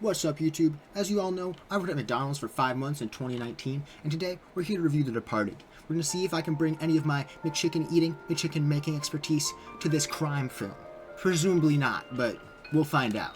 What's up, YouTube? As you all know, I worked at McDonald's for 5 months in 2019, and today we're here to review The Departed. We're going to see if I can bring any of my McChicken eating, McChicken making expertise to this crime film. Presumably not, but we'll find out.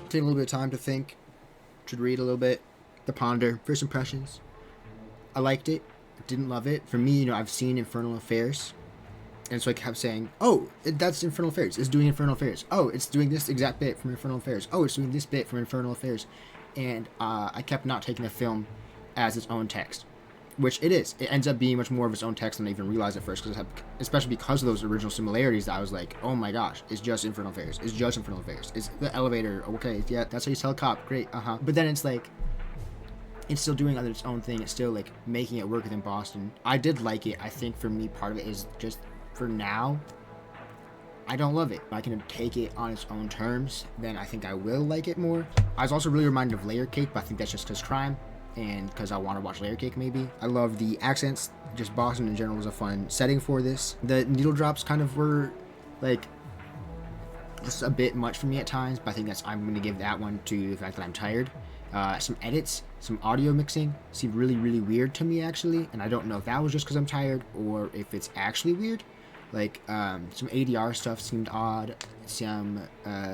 Take a little bit of time to think, should read a little bit, to ponder. First impressions, I liked it, didn't love it. For me, I've seen Infernal Affairs, and so I kept saying, oh, that's Infernal Affairs, it's doing Infernal Affairs. Oh, it's doing this exact bit from Infernal Affairs. Oh, it's doing this bit from Infernal Affairs. And I kept not taking the film as its own text, which it is. It ends up being much more of its own text than I even realized at first, especially because of those original similarities that I was like, oh my gosh, it's just Infernal Affairs. It's just Infernal Affairs. It's the elevator. Okay, yeah, that's how you tell a cop. Great, But then it's like, it's still doing its own thing. It's still like making it work within Boston. I did like it. I think for me, part of it is just for now, I don't love it. If I can take it on its own terms, then I think I will like it more. I was also really reminded of Layer Cake, but I think that's just because crime. And because I want to watch Layer Cake, maybe. I love the accents. Just Boston in general was a fun setting for this. The needle drops kind of were like just a bit much for me at times, but I think I'm going to give that one to the fact that I'm tired. Some edits, some audio mixing seemed really, really weird to me, actually, and I don't know if that was just because I'm tired or if it's actually weird. Like, some ADR stuff seemed odd. Some,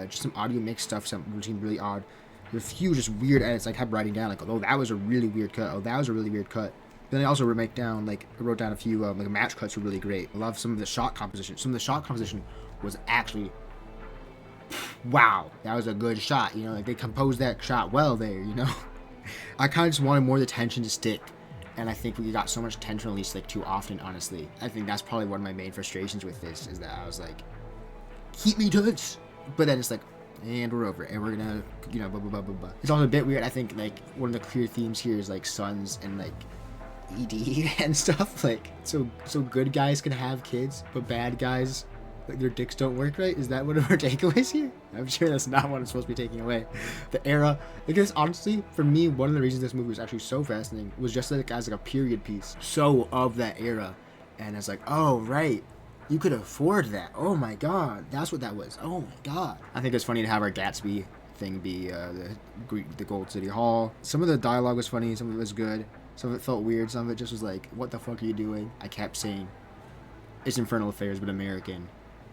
just some audio mix stuff seemed really odd. There's a few just weird edits I kept writing down, like, oh, that was a really weird cut. Oh, that was a really weird cut. Then I also wrote down a few, like, match cuts were really great. I love some of the shot composition. Some of the shot composition was actually, wow, that was a good shot, you know, like, they composed that shot well there, you know? I kind of just wanted more of the tension to stick. And I think we got so much tension released, like, too often, honestly. I think that's probably one of my main frustrations with this, is that I was like, keep me tense. But then it's like, and we're over, and we're gonna, you know, blah, blah, blah, blah, blah. It's also a bit weird. I think, like, one of the clear themes here is, like, sons and, like, ED and stuff. Like, so good guys can have kids, but bad guys, like, their dicks don't work right? Is that one of our takeaways here? I'm sure that's not what I'm supposed to be taking away. The era, because honestly, for me, one of the reasons this movie was actually so fascinating was just like as like a period piece. So of that era. And it's like, oh, right. You could afford that. Oh my god. That's what that was. Oh my god. I think it's funny to have our Gatsby thing be the Gold City Hall. Some of the dialogue was funny. Some of it was good. Some of it felt weird. Some of it just was like, what the fuck are you doing? I kept saying, it's Infernal Affairs, but American.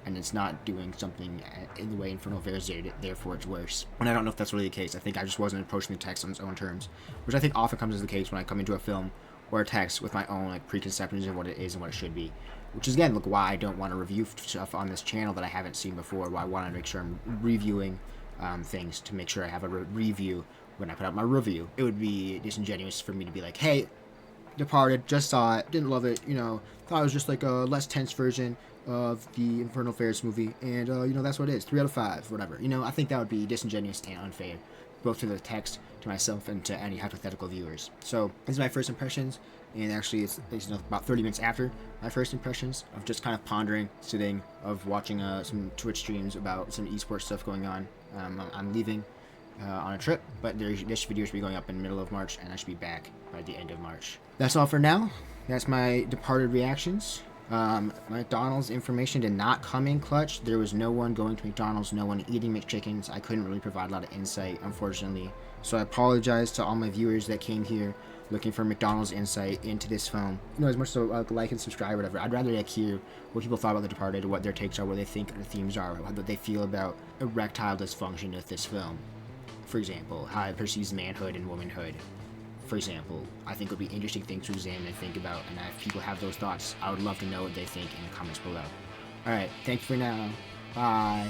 And it's not doing something in the way Infernal Affairs did, therefore it's worse. And I don't know if that's really the case. I think I just wasn't approaching the text on its own terms, which I think often comes as the case when I come into a film or a text with my own like preconceptions of what it is and what it should be. Which is again, look, why I don't want to review stuff on this channel that I haven't seen before. Why I want to make sure I'm reviewing things to make sure I have a review when I put out my review. It would be disingenuous for me to be like, hey, Departed, just saw it, didn't love it, you know, thought it was just like a less tense version of the Infernal Affairs movie, and, you know, that's what it is, 3 out of 5, whatever. You know, I think that would be disingenuous and unfair, both to the text, to myself, and to any hypothetical viewers. So, these are my first impressions, and actually, it's you know, about 30 minutes after my first impressions of just kind of pondering, sitting, of watching some Twitch streams about some esports stuff going on. I'm leaving on a trip, but this video should be going up in the middle of March, and I should be back by the end of March. That's all for now. That's my Departed reactions. McDonald's information did not come in clutch. There was no one going to McDonald's, no one eating McChickens. I couldn't really provide a lot of insight, unfortunately. So I apologize to all my viewers that came here looking for McDonald's insight into this film. You know, as much so like and subscribe, whatever. I'd rather hear what people thought about The Departed, what their takes are, what they think the themes are, what they feel about erectile dysfunction with this film. For example, how it perceives manhood and womanhood. For example, I think would be interesting things to examine and think about, and if people have those thoughts, I would love to know what they think in the comments below. Alright, thank you for now. Bye.